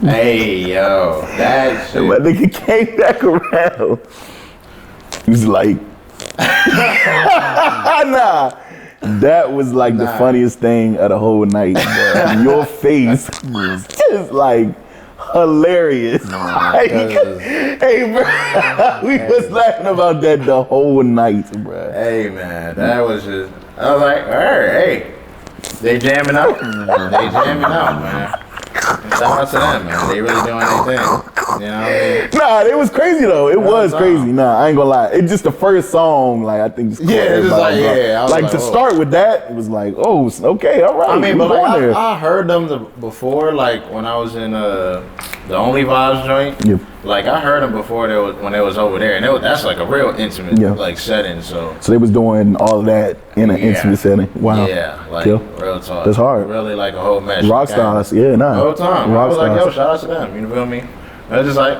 Hey, yo, that shit. My nigga came back around. He was like, nah. That was like the funniest thing of the whole night, bro. Your face was just like hilarious. Hey, bro, we was laughing about that the whole night, bro. Hey, man, that was just, I was like, all right, hey, they jamming out. They jamming out, man. Shout out to them, man. They really doing their thing. You know what I mean? Nah, it was crazy though. It was crazy. Nah, I ain't gonna lie. It's just the first song, like I think. Yeah, it's just like, yeah. Like to start with that, it was like, oh, okay, all right. I mean, but like, I heard them before, like when I was in the Only Vibes joint. Yeah. Like I heard them before when they was over there, and that's like a real intimate like setting. So they was doing all of that in an intimate setting. Wow. Yeah, like real talk. That's hard. Really like a whole mess. Rock stars, yeah, nah. The whole time. I was like, yo, shout out to them. You feel me? I was just like,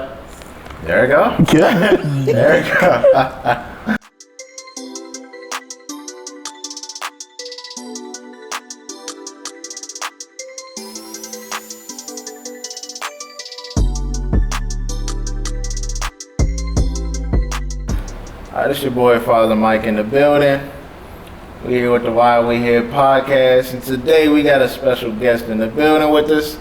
there you go. Yeah. There you go. Alright, this your boy Father Mike in the building. We here with the Why We Here podcast, and today we got a special guest in the building with us.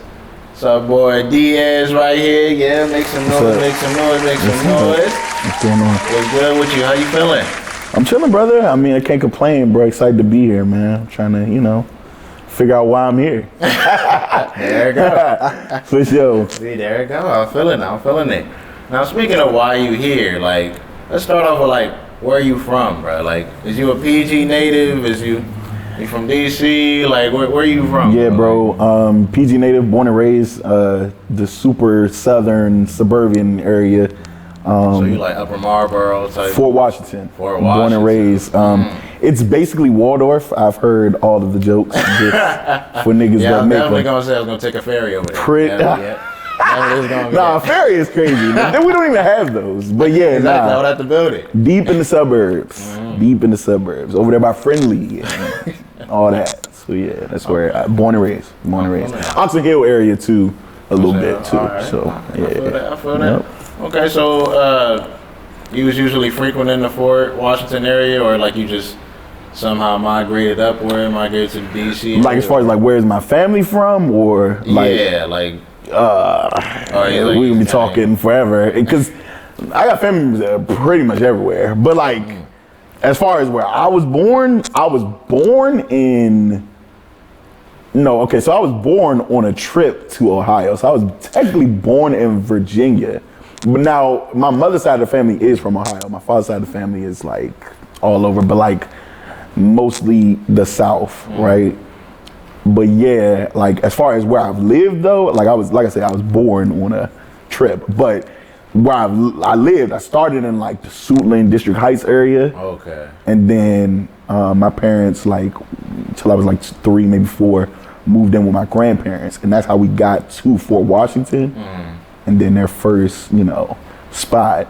It's our boy Deaize right here. Yeah, make some noise, make some noise, make some noise. What's going on? What's good with you? How you feeling? I'm chilling, brother. I mean, I can't complain, bro. Excited to be here, man. I'm trying to, figure out why I'm here. There you go. For sure. See, there you go. I'm feeling it. Now, speaking of why you here, like, let's start off with like, where are you from, bro? Like, is you a PG native? You from DC? Like, where are you from? Yeah, bro. PG native, born and raised, the super southern suburban area. So you like Upper Marlboro type? Fort Washington. Born and raised. It's basically Waldorf. I've heard all of the jokes just for niggas that make them. Yeah, I'm definitely gonna say I was gonna take a ferry over there. Nah, ferry is crazy. We don't even have those. But yeah, exactly. Out at the building. Deep in the suburbs. Deep in the suburbs. Over there by Friendly and all that. So yeah, that's where born and raised. Oxon Hill area too, a little bit too. Right. So yeah. I feel that. Okay, so you was usually frequenting the Fort Washington area, or like you just somehow migrated to the DC? Like as far as like where's my family from, or like we can be talking forever because I got family pretty much everywhere. But like, as far as where I was born in. No, okay. So I was born on a trip to Ohio. So I was technically born in Virginia. But now my mother's side of the family is from Ohio. My father's side of the family is like all over, but like mostly the South, right? But yeah, like as far as where I've lived though, like I was born on a trip. But where I lived, I started in like the Suitland District Heights area. Okay. And then my parents, like till I was like 3, maybe 4, moved in with my grandparents, and that's how we got to Fort Washington. And then their first, spot,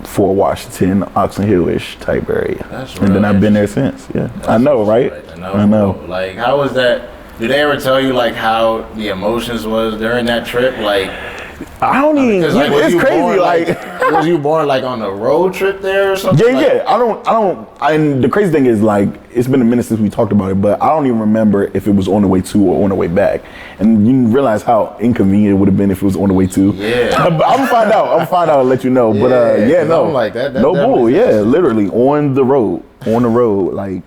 Fort Washington, Oxon Hill-ish type area. And then I've been there since. Yeah, I know, right? I know. Like, how was that? Did they ever tell you like how the emotions was during that trip? Like, I don't even. It's crazy. Born, like, was you born like on a road trip there or something? Yeah. I don't. And the crazy thing is, like, it's been a minute since we talked about it, but I don't even remember if it was on the way to or on the way back. And you realize how inconvenient it would have been if it was on the way to. Yeah. But I'm gonna find out. And let you know. Yeah, but no. I'm like that. No bull. Yeah, literally on the road, like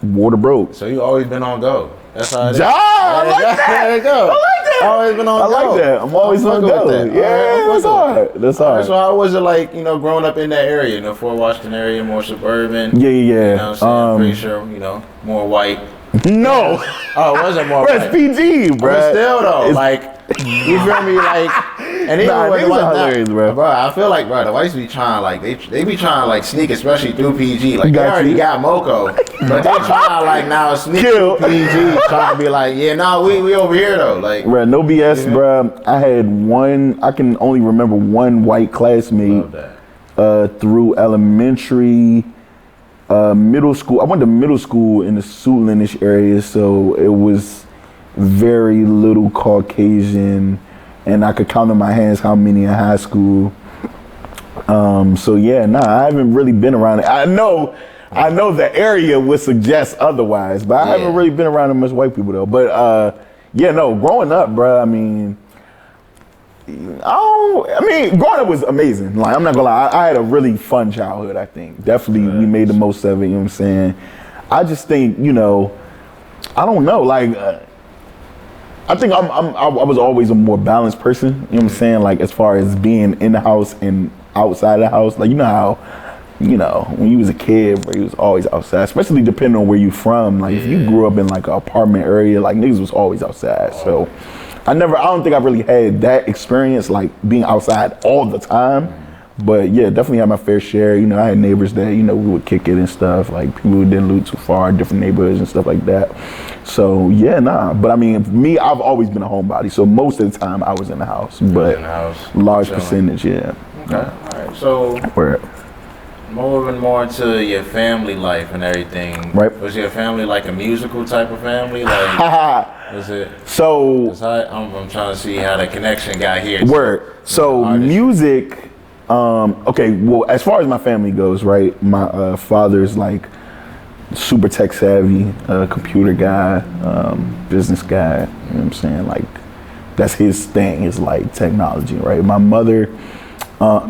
water broke. So you always been on go. That's how it is. I like that. There you go. I like that. Always been on go. I like that. I'm always on go. Yeah, that's hard. That's hard. So how was it like, growing up in that area, Fort Washington area, more suburban? Yeah. You know what I'm saying? Pretty sure, more white. No. Oh, it wasn't more white. It's PG, bro. But still though, like, you feel me? Like, and even with the white hilarious, bro. I feel like, bro, the whites be trying, like, they be trying to, like, sneak, especially through PG. Like, they already got Moco, but they trying to, like, now sneak through PG, trying to be like, yeah, we over here, though. Like, bro, no BS, bro. I can only remember one white classmate through elementary, middle school. I went to middle school in the Suitland-ish area, so it was very little Caucasian, and I could count on my hands how many in high school. So yeah, I haven't really been around it. I know the area would suggest otherwise, but I haven't really been around much white people though. But growing up, bro, growing up was amazing. Like, I'm not gonna lie, I had a really fun childhood, I think. Definitely, we made the most of it, you know what I'm saying? I just think, I don't know, like, I think I was always a more balanced person, you know what I'm saying? Like, as far as being in the house and outside of the house, like, you know how, when you was a kid, bro, you was always outside, especially depending on where you from. Like, if you grew up in like an apartment area, like, niggas was always outside. So I don't think I really had that experience, like being outside all the time. But yeah, definitely had my fair share. I had neighbors that, we would kick it and stuff, like people who didn't live too far, different neighborhoods and stuff like that. So yeah, But me, I've always been a homebody. So most of the time I was in the house, but large percentage, yeah. Okay, all right. So moving more into your family life and everything. Right. Was your family like a musical type of family? Like, was it? So I'm trying to see how the connection got here. Word. So music. Okay. Well, as far as my family goes, right. My father's like super tech savvy, computer guy, business guy. You know what I'm saying? Like, that's his thing. Is like technology, right? My mother.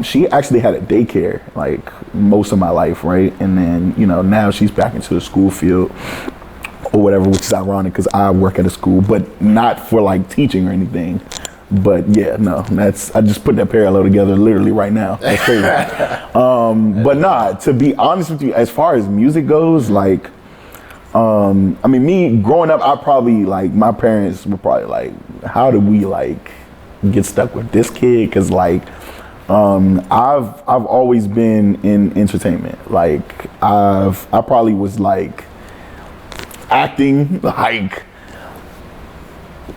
She actually had a daycare like most of my life, right? And then, now she's back into the school field or whatever, which is ironic because I work at a school, but not for like teaching or anything. But yeah, I just put that parallel together literally right now. That's crazy. But to be honest with you, as far as music goes, like, me growing up, I probably like, my parents were probably like, how did we like get stuck with this kid? Cause like, I've always been in entertainment. Like I probably was like acting like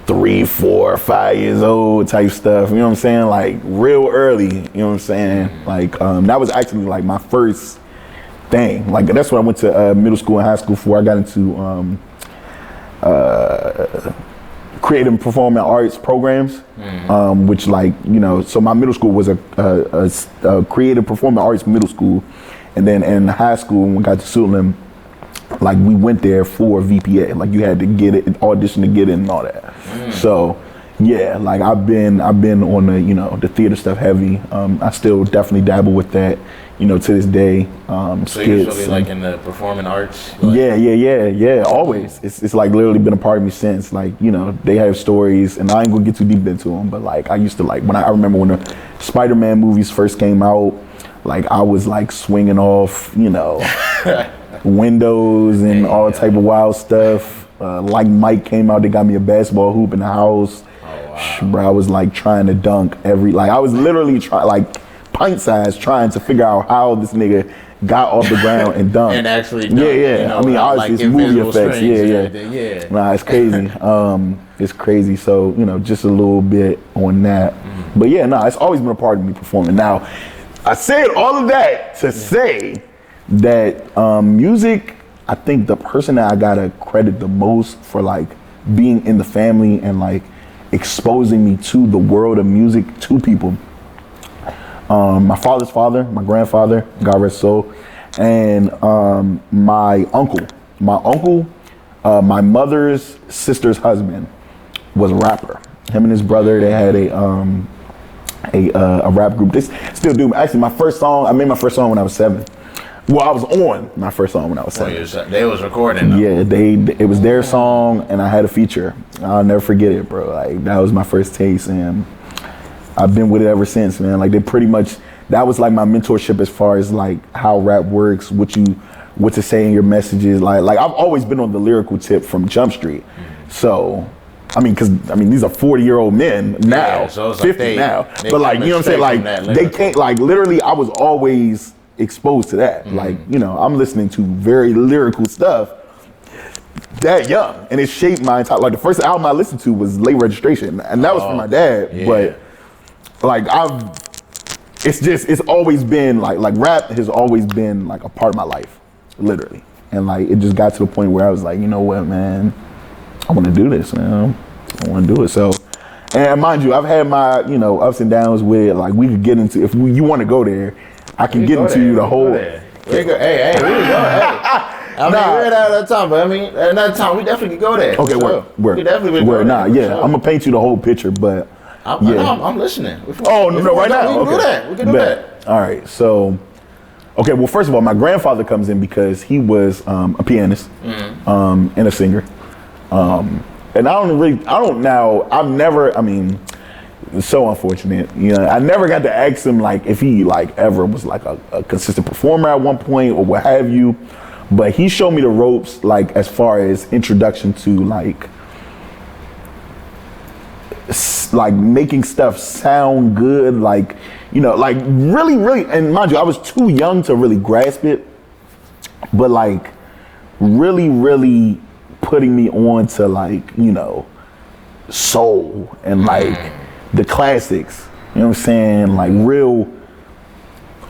3, 4, 5 years old type stuff. You know what I'm saying? Like real early. You know what I'm saying? Like that was actually like my first thing. Like that's what I went to middle school and high school for. I got into creative and performing arts programs, which like, so my middle school was a creative performing arts middle school. And then in high school, when we got to Suitland, like we went there for VPA. Like you had to get it, audition to get in and all that. So yeah, like I've been on the, the theater stuff heavy. I still definitely dabble with that, to this day. So skits, usually like in the performing arts? Like, yeah, always. It's like literally been a part of me since. Like, they have stories, and I ain't gonna get too deep into them, but like I used to like, I remember when the Spider-Man movies first came out, like I was like swinging off, windows and all type of wild stuff. Like Mike came out, they got me a basketball hoop in the house. Bro, I was like trying to dunk I was literally pint size trying to figure out how this nigga got off the ground and dunked. And actually dunked, obviously like it's movie effects. Yeah. Nah, it's crazy. It's crazy. So, just a little bit on that. But yeah, it's always been a part of me performing. Now, I said all of that to say that music, I think the person that I gotta credit the most for like being in the family and like exposing me to the world of music to people. My father's father, my grandfather, God rest his soul, and my uncle. My mother's sister's husband was a rapper. Him and his brother, they had a rap group. They still do. Actually, I made my first song when I was 7. Well, I was on my first song when I was 7. They was recording though. Yeah, it was their song, and I had a feature. I'll never forget it, bro. Like that was my first taste, and I've been with it ever since, man. Like they pretty much, that was like my mentorship as far as like how rap works, what to say in your messages. Like I've always been on the lyrical tip from Jump Street. So, these are 40-year-old men now, so it's 50 like now. they But like, you know what I'm saying? Like they can't, like literally I was always exposed to that. Like, I'm listening to very lyrical stuff that young, and it shaped my entire, like the first album I listened to was Late Registration, and that was from my dad. Yeah. But like it's always been like rap has always been like a part of my life, literally. And like it just got to the point where I was like, you know what, man, I want to do this, man. I want to do it. So, and mind you, I've had my, you know, ups and downs with it. Like, we could get into, if you want to go there, I can get into you the whole. Hey, we can go. Hey. I mean, we're at that time, but I mean, at another time, we definitely can go there. Okay, word. We definitely go nah, there. yeah. Sure. I'm gonna paint you the whole picture, but I'm listening. Oh no, right now. We can do that. We can do that. All right, so. Okay, well, first of all, my grandfather comes in because he was a pianist and a singer. And it's so unfortunate. You know, I never got to ask him, like, if he, like, ever was, like, a consistent performer at one point or what have you. But he showed me the ropes, like, as far as introduction to, like making stuff sound good, like, you know, like really, and mind you, I was too young to really grasp it, but like really putting me on to, like, you know, soul and like the classics, you know what I'm saying? Like real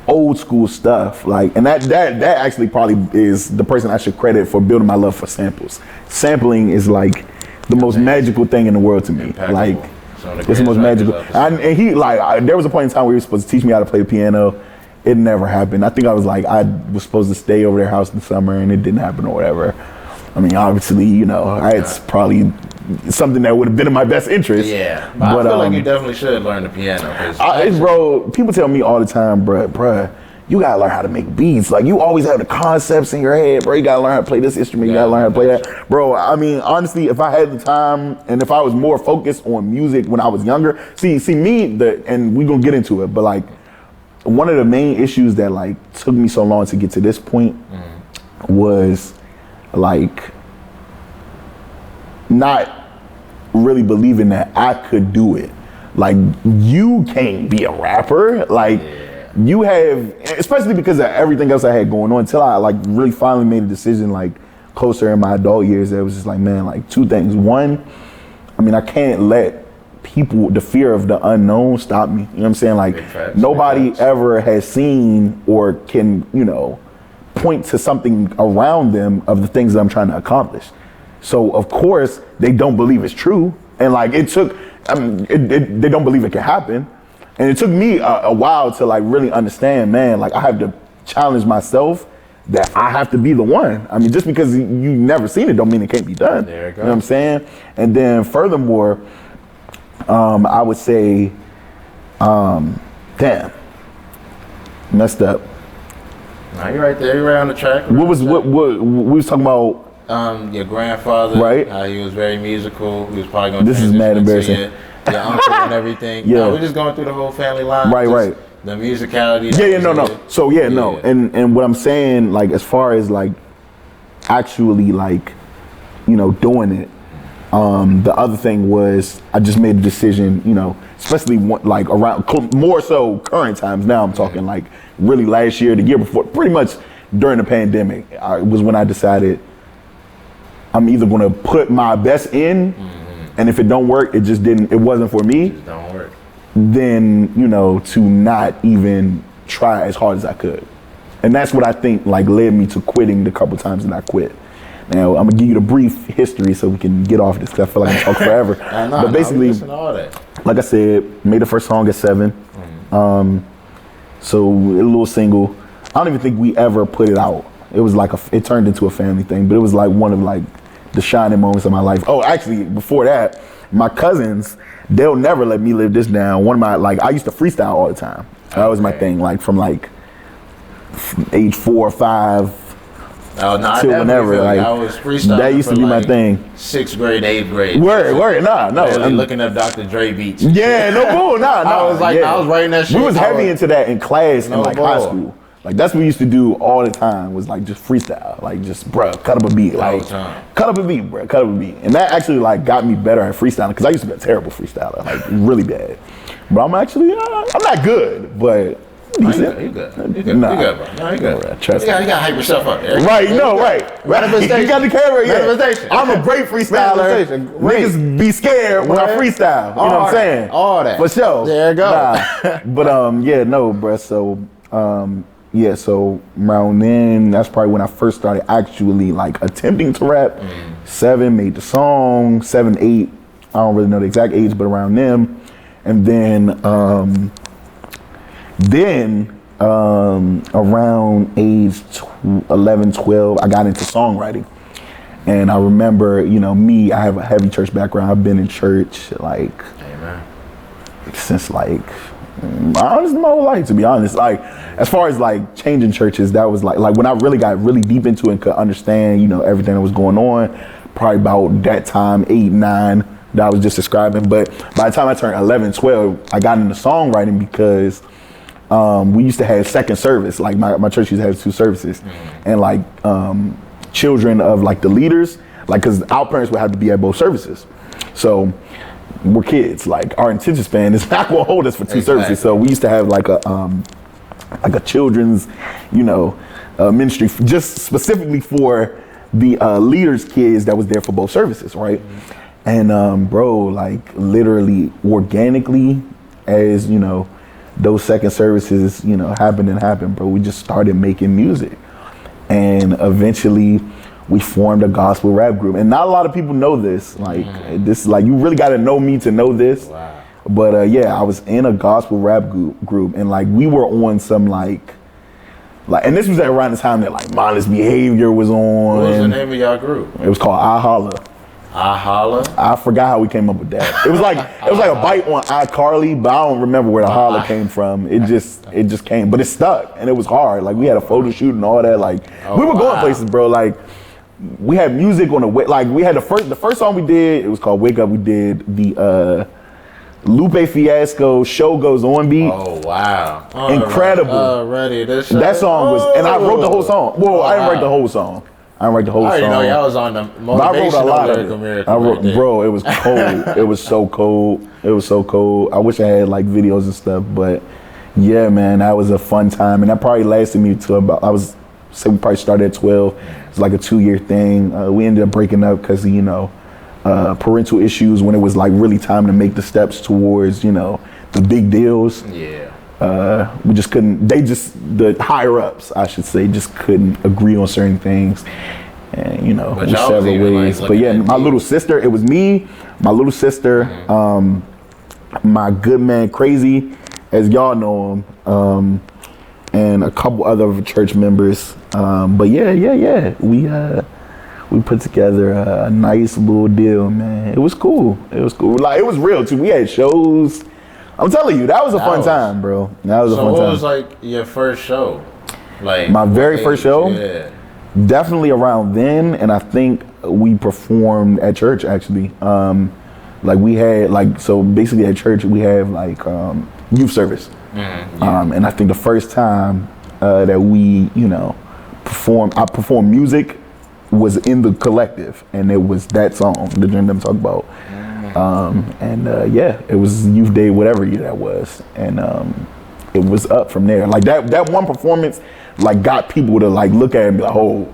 old school stuff. Like, and that actually probably is the person I should credit for building my love for samples. Sampling is like the most magical thing in the world to me. Impeccable. Like, it's the most magical. And he, like, there was a point in time where he was supposed to teach me how to play the piano. It never happened. I think I was supposed to stay over their house in the summer, and it didn't happen or whatever. I mean, obviously, you know, it's probably something that would have been in my best interest. Yeah, but I feel like you definitely should learn the piano. Bro, people tell me all the time, bruh, you gotta learn how to make beats. Like, you always have the concepts in your head, bro. You gotta learn how to play this instrument. You gotta learn how to play that. Bro, I mean, honestly, if I had the time and if I was more focused on music when I was younger, see me, and we gonna get into it, but like, one of the main issues that like took me so long to get to this point was like not really believing that I could do it. Like, you can't be a rapper. Like, you have, especially because of everything else I had going on, until I like really finally made a decision, like closer in my adult years, that was just like, man, like two things. One, I mean, I can't let the fear of the unknown stop me. You know what I'm saying? Like, nobody ever has seen or can, you know, point to something around them of the things that I'm trying to accomplish. So of course they don't believe it's true. And like, they don't believe it can happen. And it took me a while to like really understand, man, like I have to challenge myself that I have to be the one. I mean, just because you never seen it don't mean it can't be done. There you go. You know what I'm saying? And then furthermore, I would say, damn, messed up. No, you're right there. You're right on the track. What we was talking about? Your grandfather, right? How he was very musical. He was probably going to. This is mad embarrassing. Your uncle and everything. Yeah, no, we're just going through the whole family line. Right. The musicality. No. So no. And what I'm saying, like, as far as like actually like, you know, doing it. The other thing was I just made a decision, you know, especially like around more so current times. Now I'm talking like really last year, the year before, pretty much during the pandemic, was when I decided I'm either going to put my best in, and if it don't work, it wasn't for me. It don't work. Then, you know, to not even try as hard as I could. And that's what I think like led me to quitting the couple times that I quit. Now, I'm gonna give you the brief history so we can get off this, because I feel like I talk forever. But basically, all that. Like I said, made the first song at 7. So a little single. I don't even think we ever put it out. It was like it turned into a family thing, but it was like one of like the shining moments of my life. Oh, actually, before that, my cousins, they'll never let me live this down. One of my, like, I used to freestyle all the time. That was my thing, like from like age 4 or 5. Oh, no, till whenever, like, I was freestyling. That used to be my thing. 6th grade, 8th grade. Word, no. I'm looking up Dr. Dre beats. Yeah, no bull, nah. I was like, I was writing that shit. We was heavy into that in class in like high school. Like, that's what we used to do all the time, was like just freestyle. Like, just, bruh, cut up a beat. Like, cut up a beat, bruh, cut up a beat. And that actually like got me better at freestyling, because I used to be a terrible freestyler, like really bad. But I'm actually, I'm not good, but decent. You good. You good, bro. No, you good. Right, trust you gotta hype yourself up. Eric. Right, right. Manifestation. You got the camera, yeah. Manifestation. I'm a great freestyler. Niggas be scared when I freestyle. You know what I'm saying? All that. For sure. There you go. But yeah, no, bro. So so around then, that's probably when I first started actually like attempting to rap. 7 made the song, 7, 8, I don't really know the exact age, but around them. And then around age 11, 12, I got into songwriting. And I remember, me, I have a heavy church background. I've been in church like, amen, since like, honestly, my whole life, to be honest. Like, as far as like changing churches, that was like when I really got really deep into it and could understand, everything that was going on, probably about that time, 8, 9, that I was just describing. But by the time I turned 11, 12, I got into songwriting because we used to have second service. Like my church used to have 2 services. And like children of like the leaders, like, because our parents would have to be at both services. So we're kids, like our attention span is not going to hold us for 2 services. So we used to have like a children's, ministry just specifically for the leaders' kids that was there for both services, right? And bro, like literally organically, as those second services, happened, bro, we just started making music. And eventually we formed a gospel rap group. And not a lot of people know this. Like this, like you really got to know me to know this. Wow. But yeah, I was in a gospel rap group, and like we were on some like, and this was around the time that like Mindless Behavior was on. What was the name of y'all group? It was called I Holla. I Holla? I forgot how we came up with that. It was like a bite on iCarly, but I don't remember where the holla came from. It just came, but it stuck, and it was hard. Like we had a photo shoot and all that. Like we were going places, bro. Like we had music on the way. Like we had the first song we did. It was called Wake Up. We did the Lupe Fiasco Show Goes On beat. Oh wow! Incredible. Already, that song was, and I wrote the whole song. Well, I didn't write the whole song. I didn't write the whole song. I y'all was on the motivational lyrical miracle. Bro, it was cold. It was so cold. It was so cold. I wish I had like videos and stuff, but yeah, man, that was a fun time, and that probably lasted me to about. We probably started at 12. It was like a 2-year thing. We ended up breaking up because parental issues when it was like really time to make the steps towards the big deals. Yeah. We just couldn't, the higher ups, I should say, just couldn't agree on certain things. And, in several ways. But yeah, my little sister, it was me, my little sister, my good man Crazy, as y'all know him, and a couple other church members. But yeah, we put together a nice little deal, man. It was cool. Like, it was real too. We had shows. I'm telling you, that was a fun time, bro. That was a fun time. So what was like your first show? Like my very first show? Yeah. Definitely around then, and I think we performed at church actually. Like we had so basically at church we have like youth service. And I think the first time that we, I performed music was in the collective, and it was that song, The Dream Them Talk About. Yeah, it was Youth Day, whatever year that was, and it was up from there. Like that one performance, like got people to like look at it and be like, oh,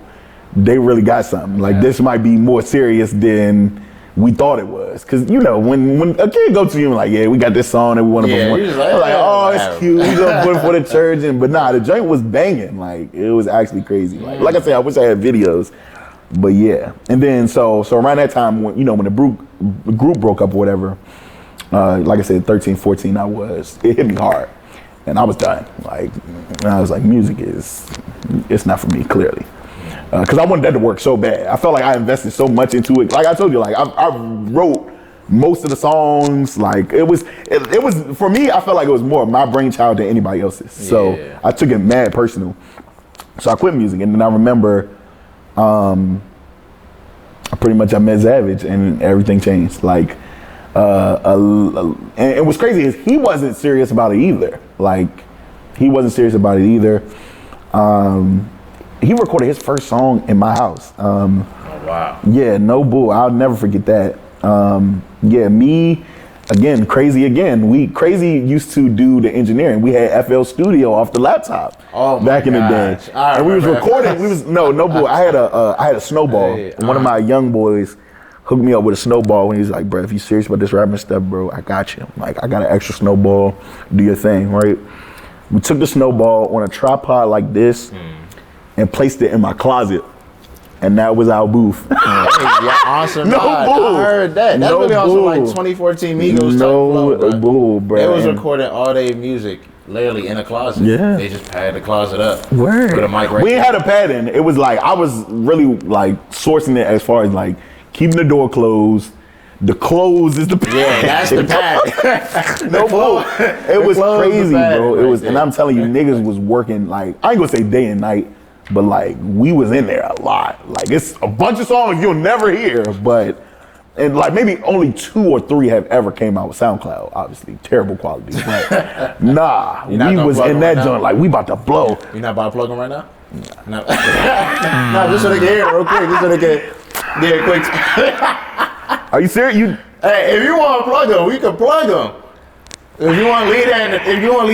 they really got something. Like this might be more serious than we thought it was. Cause when a kid go to you and like, yeah, we got this song that we want to perform. Like, oh, it's cute. We gonna put it for the church, but nah, the joint was banging. Like it was actually crazy. Like I said, I wish I had videos. But yeah, and then so around that time when when the group broke up or whatever, like I said, 13, 14, it hit me hard, and I was done. Like I was like, music it's not for me, clearly, because I wanted that to work so bad. I felt like I invested so much into it. Like I told you, like I wrote most of the songs. Like it was for me. I felt like it was more my brainchild than anybody else's. So I took it mad personal. So I quit music, and then I remember. Pretty much I met Savage and everything changed. Like, and it was crazy is he wasn't serious about it either. He recorded his first song in my house. Oh wow. Yeah, no bull. I'll never forget that. Yeah, me. Again, Crazy again. Crazy used to do the engineering. We had FL Studio off the laptop back in the day, and we was recording. No bull. I had a snowball. Hey, one of my young boys hooked me up with a snowball, and he's like, "Bro, if you serious about this rapping stuff, bro, I got you. Like, I got an extra snowball. Do your thing, right?" We took the snowball on a tripod like this and placed it in my closet. and that was our booth. Hey, yeah, awesome. No bull. I heard that. That's No really also bull. like 2014 Migos type No flow, bull, bro. They was recording all day music, literally in a closet. Yeah. They just padded the closet up. Word. With a mic right We ain't there. had a pad in. It was like I was really like sourcing it as far as like keeping the door closed. The clothes is the pad. Yeah, that's the pad. No bull. It was crazy, bro. It was, right and I'm telling you, niggas was working like I ain't gonna say day and night, but like we was in there a lot. Like it's a bunch of songs you'll never hear, but and like maybe only 2 or 3 have ever came out with SoundCloud. Obviously, terrible quality, but nah, we was in that joint like we about to blow. You not about to plug them right now? No. No, just so they can hear it real quick. Just so they can get it quick. Are you serious? Hey, if you want to plug them, we can plug them. If you want to leave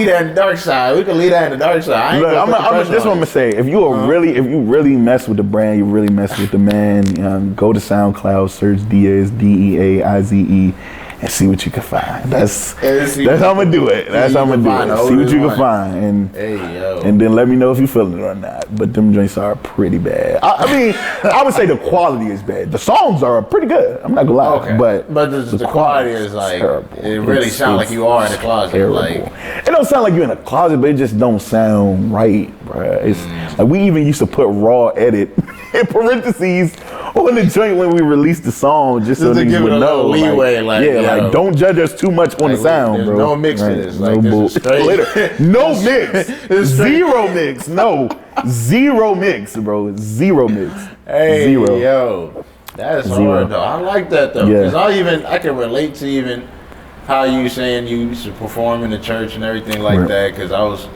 that in the dark side, we can leave that in the dark side. I ain't Look, gonna put the pressure this on what I'm gonna say. If you are really, if you really mess with the brand, you really mess with the man. Go to SoundCloud, search Deaize, Deaize, and see what you can find. That's how I'm gonna do it. That's how I'm gonna do it. See what you can find, and then let me know if you feeling it or not. But them drinks are pretty bad. I mean, I would say the quality is bad. The songs are pretty good. I'm not gonna lie. Okay. But the quality is like terrible. It really sounds like you are in the closet. Terrible. Like it don't sound like you're in a closet, but it just don't sound right, bruh. It's like we even used to put raw edit in parentheses on the joint when we released the song, just so to niggas give it would a know. little leeway, like, like don't judge us too much on the sound, there's bro. no mix to this. Like, no this bull. is straight. Literally, no mix. Zero mix. No. Zero mix, bro. Zero mix. Hey, Zero. yo, that is Zero. hard though. I like that though, Yeah. because I can relate to even how you saying you used to perform in the church and everything like Right. that. Because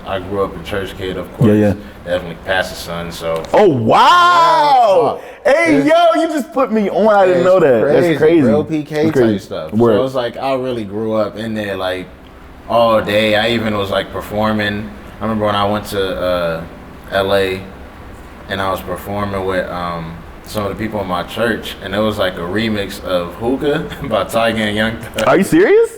I grew up a church kid, of course. Yeah. Definitely pastor's son. So. Oh wow! Yeah. Hey yo, you just put me on. I didn't know that. That's crazy. Real PK That's crazy. type stuff. Word. So it's like I really grew up in there like all day. I even was like performing. I remember when I went to LA and I was performing with some of the people in my church, and it was like a remix of Hookah by Tyga and Young Thug. Are you serious?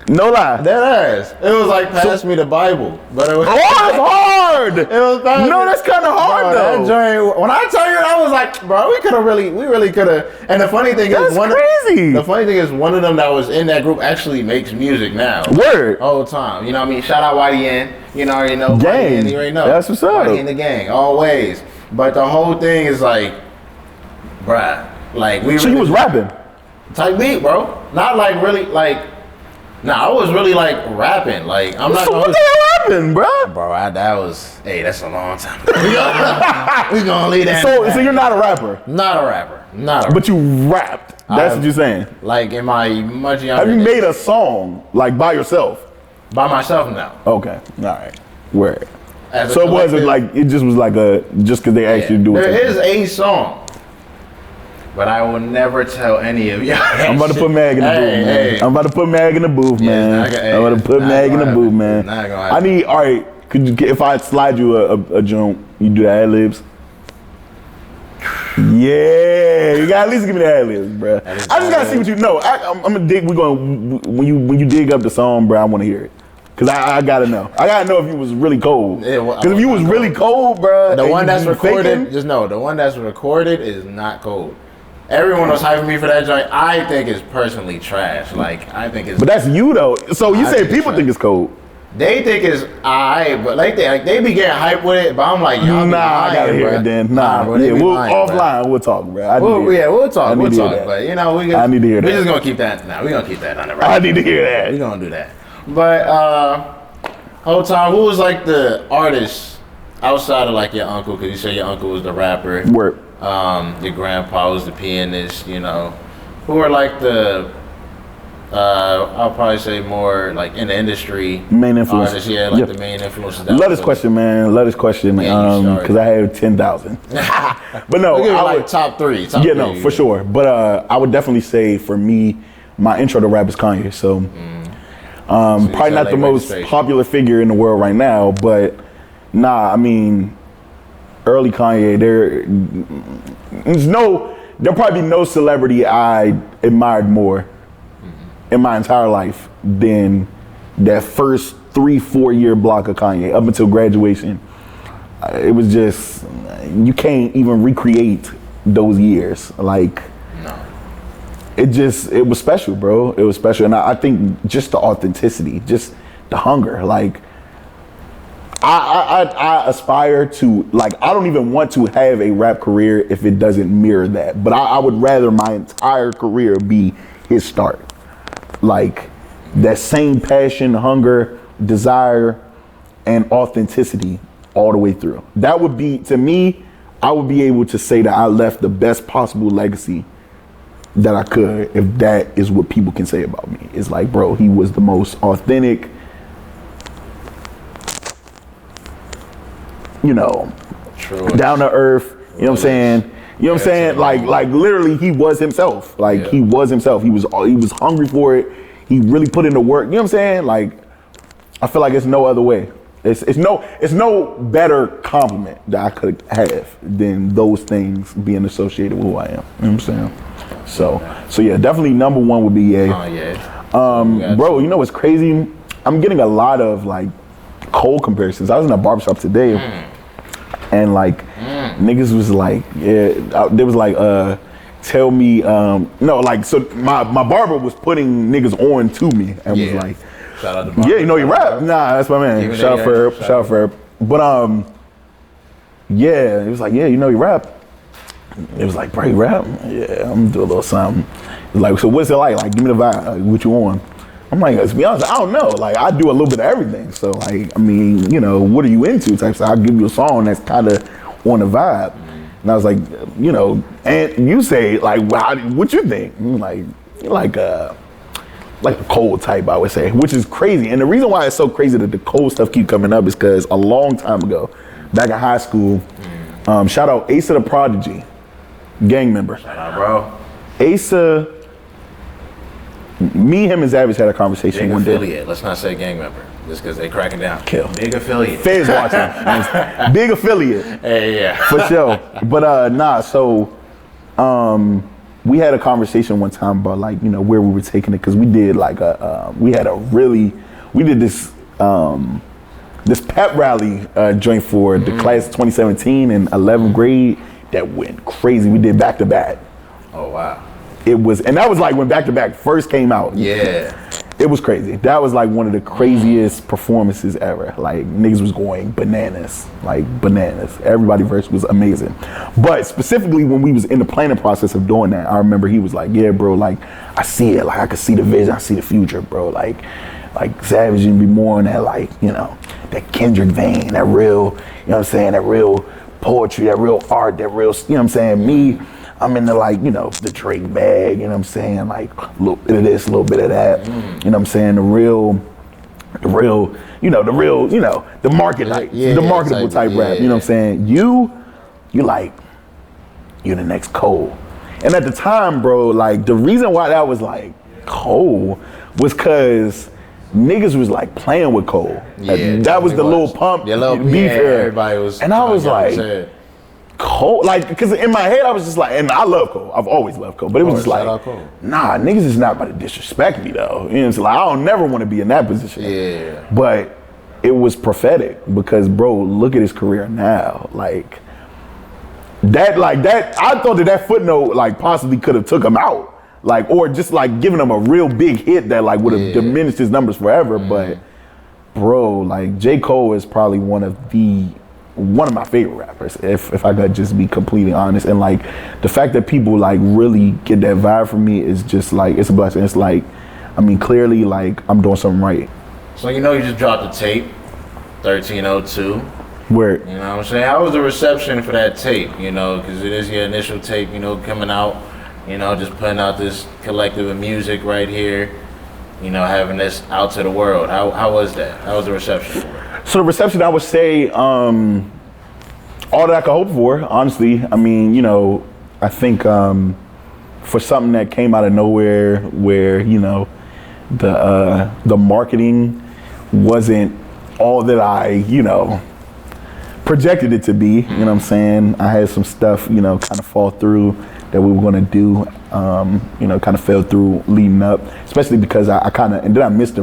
No lie. That ass. It was like Pass Me the Bible, but it was. Oh, that's hard. It was No, that's kind of hard Bro, though. that joint, when I tell you, I was like, bro, we really could have. And the funny thing That's is, crazy. The funny thing is, one of them that was in that group actually makes music now. Word. All the time. You know what I mean? Shout out YDN. You know, already know. Gang. YDN, you already know. That's what's up. YDN the gang, always. But the whole thing is like, bruh, like we. So you was rapping? Type beat, bro. Not like really like. Nah, I was really like rapping. Like I'm not So gonna. what the hell happened, bro? Bro, that was. Hey, that's a long time. we gonna leave that. So you're not a rapper, Not a rapper. Not a rapper. but you rapped. That's what you're saying. Like in my much younger Have you days. made a song like by yourself? By myself now. Okay, all right. Word. As a So it wasn't collective. like it just was like a just because they asked you to do it. There is a song, but I will never tell any of y'all. I'm about to put Mag in the booth, man. Hey. I'm about to put Mag in the booth, Yeah, man. it's not gonna- I'm about to put not Mag in gonna the booth, happen. man. Not gonna I happen. need. All right. Could you get if I slide you a joint? You do the ad libs. Yeah, you gotta at least give me the ad libs, bro. I just gotta see what you know. I'm gonna dig. We going when you dig up the song, bro. I want to hear it. Cause I gotta know. I gotta know if you was really cold. Yeah, well, Cause if you was really cold, bro, The one that's recorded, faking, just know the one that's recorded is not cold. Everyone was hyping me for that joint. I think it's personally trash. Like I think it's. but that's you though. So you I say think it's people trash. think it's cold. They think it's alright, but like they be getting hyped with it. But I'm like, y'all be Nah, I lying, gotta hear bruh. it then. Nah, bro, they yeah, be we'll lying, offline. We'll talk, bro. I need to hear it. We'll talk. I need We'll to hear talk. that. But you know, I need to hear we're that. just gonna keep that. Now we're gonna keep that on the record. I need to hear that. We're gonna do that. But whole time, who was like the artist outside of like your uncle? Because you said your uncle was the rapper. Work. Your grandpa was the pianist. You know, who are like the I'll probably say more like in the industry Main influence. artists, yeah, like the main influences. Let us question, man. Let us question, Yeah, you started. because I have 10,000. But no, We'll give it I like would, top three. yeah, no, for sure. But I would definitely say for me, my intro to rap is Kanye. So, probably not LA the most registration. popular figure in the world right now, but nah, I mean, early Kanye, there'll probably be no celebrity I admired more in my entire life than that first 3-4 year block of Kanye up until graduation. It was just, you can't even recreate those years. Like, No. it was special, bro. It was special. And I think just the authenticity, just the hunger. Like, I aspire to, like, I don't even want to have a rap career if it doesn't mirror that. But I would rather my entire career be his start. Like, that same passion, hunger, desire, and authenticity all the way through. That would be, to me, I would be able to say that I left the best possible legacy that I could, if that is what people can say about me. It's like, bro, he was the most authentic, you know, down to earth, you know what I'm saying? You know what I'm saying? Like literally he was himself. Like he was himself. He was hungry for it. He really put in the work. You know what I'm saying? Like, I feel like it's no other way. It's no better compliment that I could have than those things being associated with who I am. You know what I'm saying? So yeah, definitely number one would be Ye. Bro, you know what's crazy? I'm getting a lot of like Cole comparisons. I was in a barbershop today and like niggas was like, they was like, tell me, no, like, so my barber was putting niggas on to me and was like, shout out to Barber. yeah, you know you rap. Nah, that's my man. Shout out for her. But yeah, it was like, yeah, you know you rap. It was like, bro, you rap? Yeah, I'm gonna do a little something. It was like, so what's it like? Like, give me the vibe. Like, what you on? I'm like, to be honest, I don't know. Like, I do a little bit of everything. So like, I mean, you know, what are you into? Type stuff. I'll give you a song that's kind of on the vibe. And I was like, you know, and you say like, wow, what you think? And like a Cole type, I would say, which is crazy. And the reason why it's so crazy that the Cole stuff keep coming up is because a long time ago, back in high school, shout out Asa the Prodigy, gang member. Shout out, bro. Asa, me, him, and Savage had a conversation Big one affiliate. day. Let's not say gang member, just because they cracking down. Kill. Big affiliate. Feds watching. Big affiliate. Hey, yeah. For sure. But nah, so we had a conversation one time about like, you know, where we were taking it, because we did like we did this this pep rally joint for the class of 2017 in 11th grade that went crazy. We did back to back. Oh wow. And that was like when back to back first came out. Yeah. It was crazy. That was like one of the craziest performances ever. Like, niggas was going bananas, like bananas. Everybody verse was amazing. But specifically when we was in the planning process of doing that, I remember he was like, yeah, bro, like, I see it. Like, I could see the vision. I see the future, bro. Like Savage and be more on that, like, you know, that Kendrick vein, that real, you know what I'm saying, that real poetry, that real art, that real, you know what I'm saying, me, I'm into like, you know, the Drake bag, you know what I'm saying, like a little bit of this, a little bit of that, you know what I'm saying, the real, you know, the market, like, the marketable type rap, you know what I'm saying, you like, you the next Cole. And at the time, bro, like, the reason why that was like Cole was cause niggas was like playing with Cole. Yeah, that was the Lil Pump beef era. Everybody was, and I was like, Cole, like, because in my head I was just like, and I love Cole. I've always loved Cole, but it was just like, nah, niggas is not about to disrespect me though. You know, it's like I don't never want to be in that position. Yeah. But it was prophetic because, bro, look at his career now. Like that, I thought that footnote like possibly could have took him out, like, or just like giving him a real big hit that like would have diminished his numbers forever. But bro, like J. Cole is probably one of my favorite rappers, if I could just be completely honest. And like the fact that people like really get that vibe from me is just like, it's a blessing. It's like, I mean, clearly like I'm doing something right. So you know you just dropped the tape, 1302. Where, you know what I'm saying? How was the reception for that tape? You know, because it is your initial tape, you know, coming out, you know, just putting out this collective of music right here, you know, having this out to the world. How was that? How was the reception for it? So the reception, I would say, all that I could hope for, honestly. I mean, you know, I think for something that came out of nowhere where, you know, the marketing wasn't all that I, you know, projected it to be, you know what I'm saying? I had some stuff, you know, kind of fall through that we were gonna do, you know, kind of fell through leading up, especially because I kind of, and then I missed the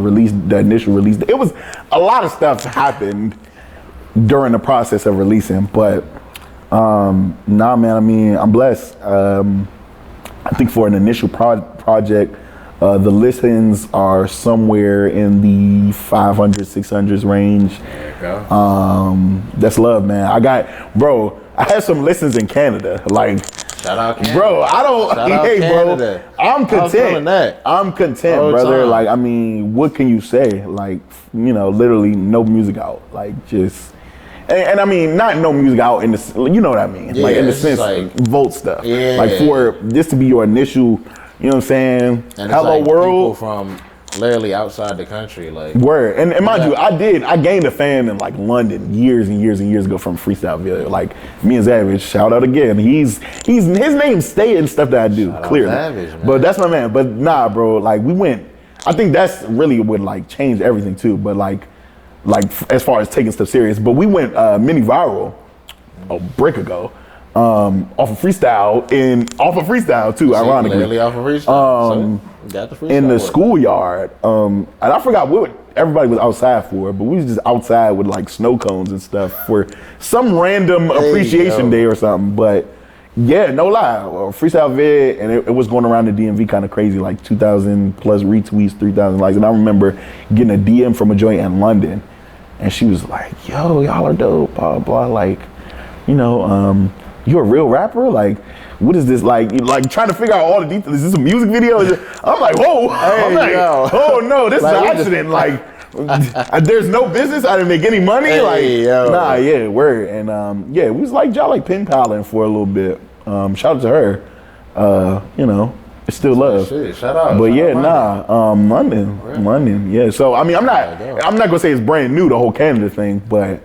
initial release. It was, a lot of stuff happened during the process of releasing, but Nah, man. I mean, I'm blessed. I think for an initial project, the listens are somewhere in the 500, 600s range. There you go. That's love, man. I had some listens in Canada. Like, shout out Canada. Bro, I don't, Shout out hey, Canada. bro, I'm content. That. I'm content, All brother. time. Like, I mean, what can you say? Like, you know, literally no music out. Like, just, and I mean, not no music out in the, you know what I mean? Yeah, like, in the it's sense, like, Volt stuff. Yeah. Like, for this to be your initial, you know what I'm saying? And Hello, it's like world. people from literally outside the country, like. Word. And mind you, I gained a fan in like London years and years and years ago from Freestyle Video. Like, me and Savage, shout out again. His name stay in stuff that I do, Shout clearly. out Savage, man. But that's my man. But nah, bro, like we went, I think that's really what like changed everything too. But like as far as taking stuff serious, but we went mini viral a break ago. Off of freestyle too, ironically. Literally off of freestyle. So, got the freestyle in the work. schoolyard. And I forgot what everybody was outside for, but we was just outside with like snow cones and stuff for some random appreciation day or something. But yeah, no lie, freestyle vid, and it was going around the DMV kind of crazy, like 2,000 plus retweets, 3,000 likes. And I remember getting a DM from a joint in London, and she was like, "Yo, y'all are dope, blah blah." Like, you know, you're a real rapper? Like, what is this? Like trying to figure out all the details. Is this a music video? I'm like, whoa. I'm like, oh no, this is an accident. Like, there's no business. I didn't make any money. Nah, yeah, word. And yeah, we was like, y'all like pen paling for a little bit. Shout out to her. You know, it's still love. Shit, shout out. But shout yeah, out London. Yeah. So I mean, I'm not gonna say it's brand new, the whole Canada thing, but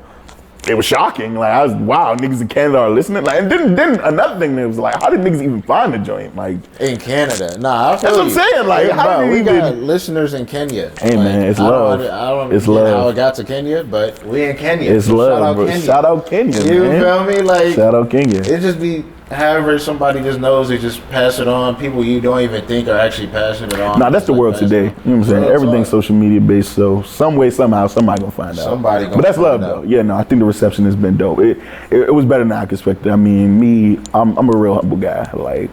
it was shocking. Like, I was, wow, niggas in Canada are listening. Like, and then another thing that was like, how did niggas even find the joint? Like, in Canada, nah, that's what I'm saying. Like, hey, how bro, did we even got listeners in Kenya. Hey, like, man, it's love. I don't It's get love. how it got to Kenya, but we in Kenya. It's so love, shout out bro. Kenya. Shout out Kenya, You man. feel me? Like, Shout out Kenya. it just be however somebody just knows, they just pass it on. People you don't even think are actually passing it on. Nah, that's the world pass it today. You on. know what I'm saying? Real Everything's talk. social media based, so some way, somehow, somebody gonna find out. Somebody gonna But that's find love, out. though. Yeah, no, I think the reception has been dope. It was better than I expected. I mean, I'm a real humble guy. Like,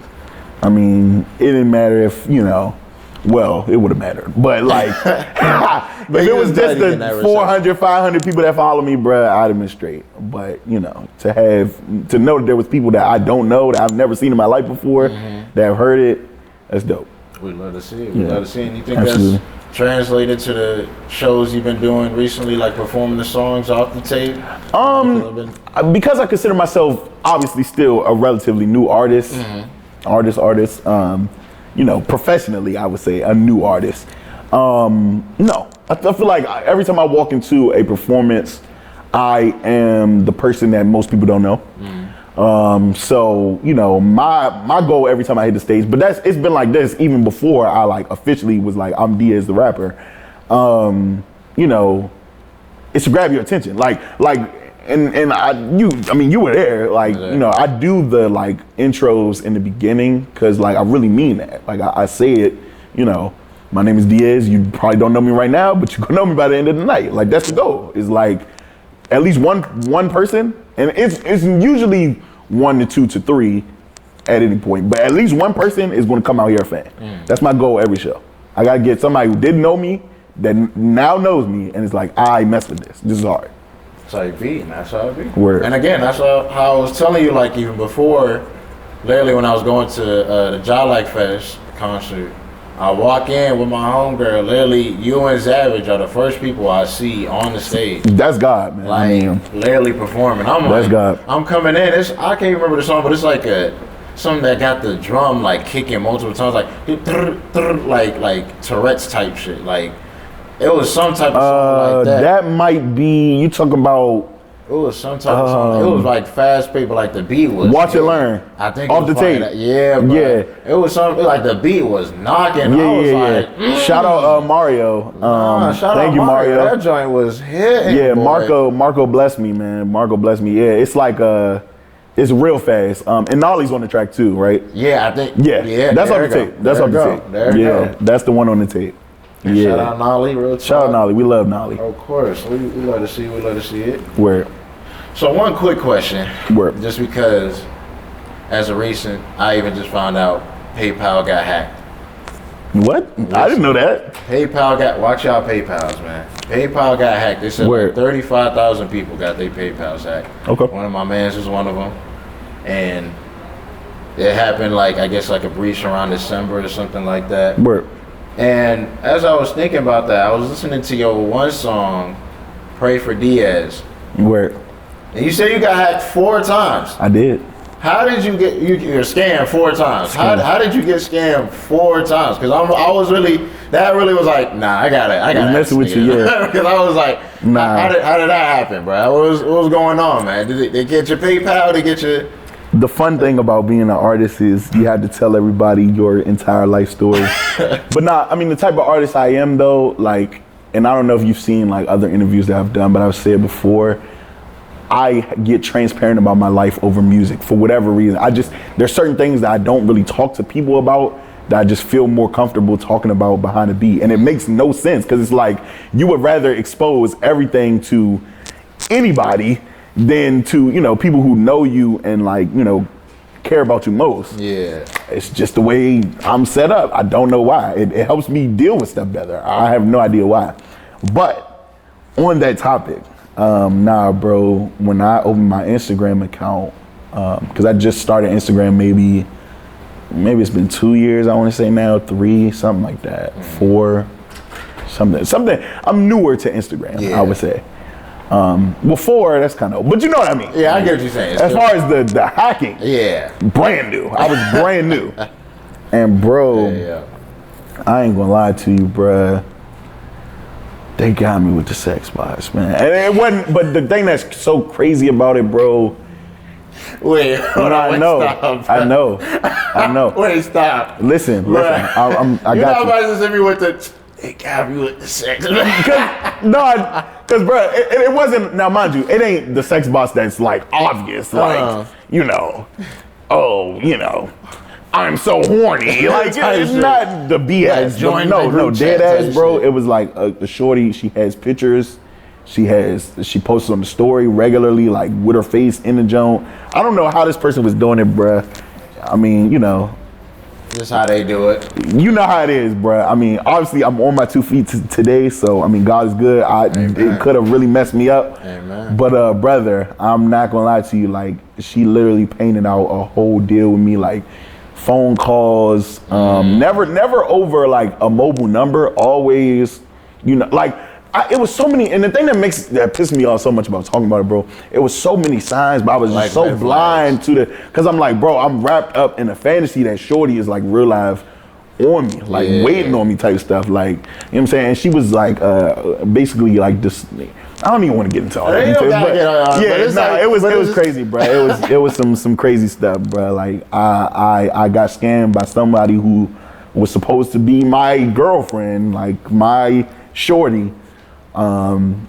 I mean, it didn't matter if, you know, well, it would have mattered. But like, if it was just the 400, 500 people that follow me, bruh, I'd have been straight. But, you know, to know that there was people that I don't know, that I've never seen in my life before, that have heard it, that's dope. We love to see it. We love to see it. And you think Absolutely. that's translated to the shows you've been doing recently, like performing the songs off the tape? Because I consider myself obviously still a relatively new artist, you know, professionally, I would say a new artist. No, I feel like every time I walk into a performance, I am the person that most people don't know. So, you know, my goal every time I hit the stage, but it's been like this even before I like officially was like, I'm Deaize the rapper. You know, it's to grab your attention. And you were there. Like, you know, I do the like intros in the beginning because like I really mean that. Like I say it, you know, my name is Deaize. You probably don't know me right now, but you're gonna know me by the end of the night. Like that's the goal. Is like at least one person, and it's usually 1 to 2 to 3 at any point, but at least one person is gonna come out here a fan. That's my goal every show. I gotta get somebody who didn't know me that now knows me, and it's like I mess with this. This is hard. That's how you be, and that's how it be. Word. And again, that's how I was telling you, like even before, literally when I was going to the Jolike Fest concert, I walk in with my homegirl, literally you and Savage are the first people I see on the stage. That's God, man. Like literally performing. That's like, God. I'm coming in, I can't remember the song, but it's like something that got the drum like kicking multiple times, like Tourette's type shit. Like it was some type of song like that. That might be, you talk about. It was some type of song. It was like fast pace, but like the beat was. Watch It Learn. I think off the tape. Yeah, bro. Yeah. It was something like the beat was knocking. Yeah. Shout out Mario. Thank you, Mario. That joint was hitting. Yeah, boy. Marco bless me, man. Marco bless me. Yeah, it's like it's real fast. And Nolly's on the track too, right? Yeah, I think. Yeah. That's off the tape. That's off the tape. There you go. That's the one on the tape. Yeah. Shout out Nolly, real talk. Shout out Nolly. We love Nolly. Of course, we love to see. We love to see it. Where? So one quick question, Word. just because as of recent, I even just found out PayPal got hacked. What? I didn't know that. Watch y'all PayPals, man. PayPal got hacked. They said Word. like 35,000 people got their PayPals hacked. Okay. One of my mans was one of them. And it happened like, I guess like a breach around December or something like that. Word. And as I was thinking about that, I was listening to your one song, Pray for Deaize. Word. And you said you got hacked 4 times. I did. How did you get you're scammed 4 times? How did you get scammed 4 times? Because I was really was like, nah, I gotta messing with you, yeah. Because I was like, nah. How did that happen, bro? What was going on, man? Did they get your PayPal? They get your The fun thing about being an artist is you have to tell everybody your entire life story. But I mean, the type of artist I am though, like, and I don't know if you've seen like other interviews that I've done, but I've said before, I get transparent about my life over music for whatever reason. There's certain things that I don't really talk to people about that I just feel more comfortable talking about behind a beat. And it makes no sense because it's like you would rather expose everything to anybody than to, people who know you and like, care about you most. Yeah. It's just the way I'm set up. I don't know why. It helps me deal with stuff better. I have no idea why. But on that topic, bro, when I opened my Instagram account, because I just started Instagram maybe it's been 2 years, I want to say now, 3, something like that, 4, something. I'm newer to Instagram, I would say. 4, that's kind of, but you know what I mean. Yeah, I get what you're saying. As far as the hacking, brand new. I was brand new. And bro, I ain't gonna lie to you, bruh. They got me with the sex bots, man. And it wasn't, but the thing that's so crazy about it, bro. Wait, I know. Wait, stop. Listen. I You're got not about to send me with they got me with the sex. Because bro, it wasn't. Now, mind you, it ain't the sex bots that's like obvious, like I'm so horny. Like it's not the BS. Like no, dead ass, bro. It was like the shorty. She has pictures. She posts on the story regularly, like with her face in the joint. I don't know how this person was doing it, bruh. I mean, just how they do it. You know how it is, bruh. I mean, obviously, I'm on my 2 feet today, so I mean, God is good. It could have really messed me up. Amen. But brother, I'm not gonna lie to you. Like, she literally painted out a whole deal with me, like phone calls, never over like a mobile number. Always, it was so many, and the thing that pissed me off so much about talking about it, bro, it was so many signs, but I was just so blind to because I'm like, bro, I'm wrapped up in a fantasy that shorty is like real life on me, like waiting on me type stuff, like, you know what I'm saying? And she was like, basically like this, I don't even want to get into all that details, but it was crazy, bro. It was some crazy stuff, bro. Like I got scammed by somebody who was supposed to be my girlfriend, like my shorty. I mean,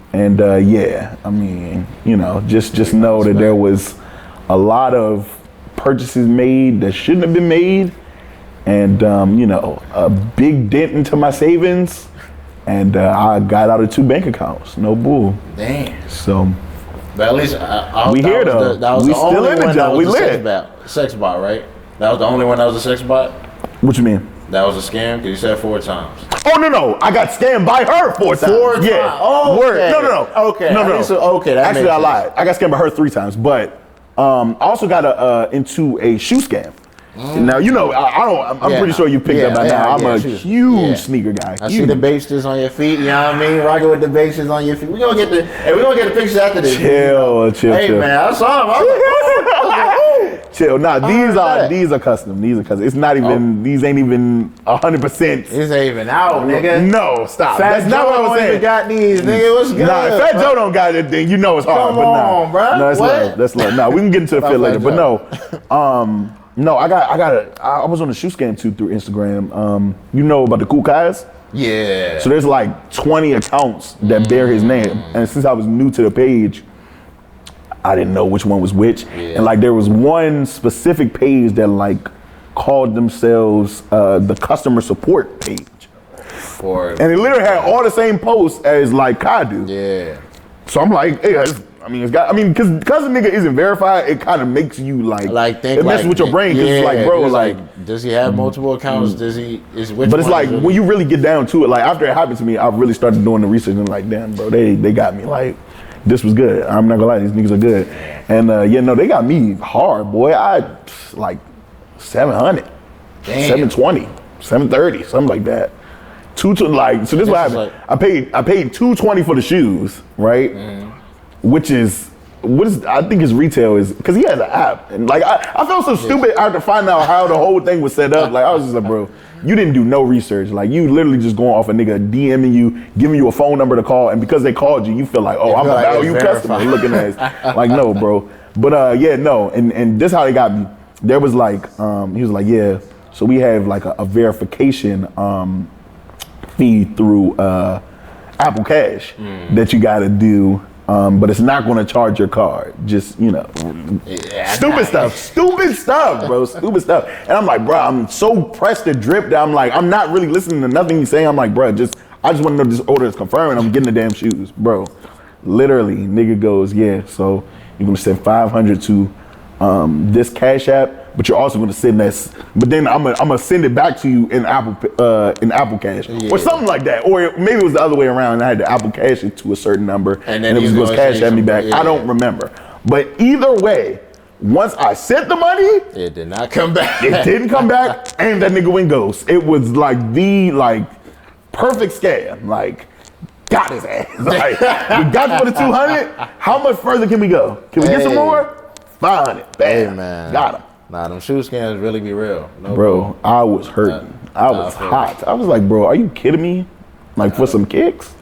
just know that there was a lot of purchases made that shouldn't have been made, and a big dent into my savings, and I got out of 2 bank accounts. No bull. Damn. So, but at least we here though. We still in the job. We lit. Sex bot, right? That was the only one that was a sex bot. What you mean? That was a scam? Because you said 4 times. Oh, no. I got scammed by her 4 times. 4 times? Yeah. Oh, Word. okay. No. Okay. No. Okay, that Actually, makes I sense. lied. I got scammed by her 3 times, but I also got into a shoe scam. Now, I'm pretty sure you picked up by now. I'm a huge sneaker guy. I see the bases on your feet, you know what I mean? Rocking with the bases on your feet. We're gonna get the pictures after this. Chill. Hey man, I saw them. I was like, chill. Nah, these are custom. It's not even, these ain't even 100%. This ain't even out, nigga. No, stop. Fat That's not what I was saying. Got these, nigga. What's good? Nah, if Fat Joe don't got it, then it's hard. Come but on, bro. No, that's love. Nah, we can get into the fit later. But no, I was on a shoe scam too through Instagram. You know about the Cool Guys? Yeah. So there's like 20 accounts that bear his name. And since I was new to the page, I didn't know which one was which. Yeah. And like there was one specific page that like called themselves the customer support page. And it literally had all the same posts as like Kai do. Yeah. So I'm like, hey, I mean, because a nigga isn't verified, it kind of makes you like think it messes with your brain. Cause it's like, bro, like, does he have multiple accounts? Does he? But it's like when you really get down to it, like after it happened to me, I really started doing the research and like, damn, bro, they got me. Like, this was good. I'm not gonna lie, these niggas are good. And they got me hard, boy. I like 700, 720, 730, something like that. So this is what happened. I paid $220 for the shoes, right? Which is I think his retail is because he has an app, and like I felt so stupid after finding out how the whole thing was set up. Like I was just like, bro, you didn't do no research. Like you literally just going off a nigga DMing you, giving you a phone number to call, and because they called you, you feel like, oh, I'm a value customer looking at like no, bro. But and this how they got me. There was like he was like, yeah, so we have like a verification fee through Apple Cash that you got to do. But it's not going to charge your card. Just, stupid stuff, bro. Stupid stuff. And I'm like, bro, I'm so pressed to drip that I'm like, I'm not really listening to nothing he's saying. I'm like, bro, I just want to know this order is confirmed and I'm getting the damn shoes, bro. Literally, nigga goes, yeah, so you're going to send $500 to this Cash App, but you're also going to send that. But then I'm gonna send it back to you in Apple Cash or something like that, or maybe it was the other way around. And I had to Apple Cash it to a certain number, and then it was going to Cash at me back. I don't remember, but either way, once I sent the money, it did not come back. It didn't come back, and that nigga went ghost. It was like the perfect scam. Like, got his ass. Like, we got you for the 200. How much further can we go? Can we get some more? 500. Bam. Hey, man. Got him. Nah, them shoe scams really be real. No, bro, I was hurting. I was hot. I was like, bro, are you kidding me? Like for some kicks?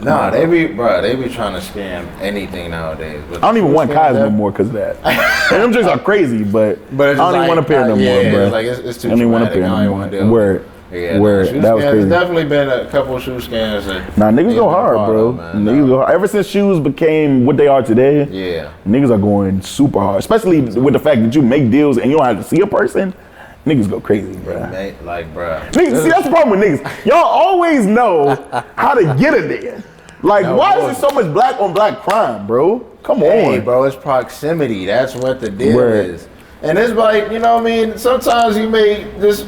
Nah, they be trying to scam anything nowadays. I don't even want Kais no more because of that. And them drinks are crazy, but I don't even want to pair no more, bro. It's too I don't even want to pair no more. Word. That was crazy. There's definitely been a couple shoe scams. Niggas go hard, bro. Niggas go hard. Ever since shoes became what they are today, niggas are going super hard. Especially with the fact that you make deals and you don't have to see a person. Niggas go crazy, bro. Niggas, see, that's the problem with niggas. Y'all always know how to get it there. Like, why is there so much black on black crime, bro? Come on. Hey, bro, it's proximity. That's what the deal is. And it's like, you know what I mean? Sometimes you may just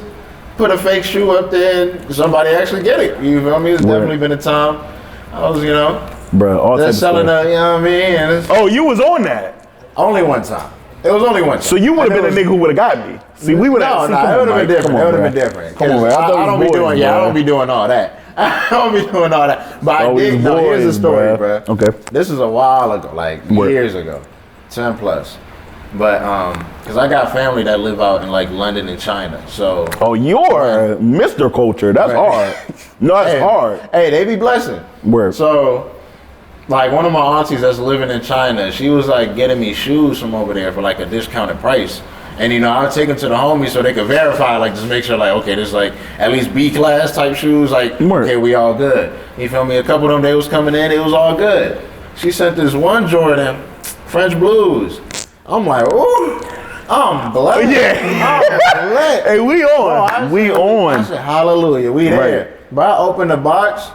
put a fake shoe up there and somebody actually get it. You feel me? There's definitely been a time I was, bro, all they're selling a, you know what I mean? And you was on that? Only one time. It was only one time. So you would have been a nigga who would have got me. See, we would have. No, it would have been different. It would have been different. Come on, man. I don't be doing all that. I don't be doing all that. But I did. No, here's the story, bro. Okay. This is a while ago, like years ago, 10 plus. But because I got family that live out in like London and China, so. Oh, you're Mr. Culture. That's hard. No, that's hard. Hey, they be blessing. Word. So, like one of my aunties that's living in China, she was like getting me shoes from over there for like a discounted price. And I would take them to the homies so they could verify, like just make sure like, okay, this is like at least B class type shoes, like okay, we all good. You feel me? A couple of them they was coming in, it was all good. She sent this one Jordan, French Blues. I'm like, ooh, I'm blessed. Yeah. I'm blessed. Hey, we on. We on. I said, hallelujah, we there. But I opened the box,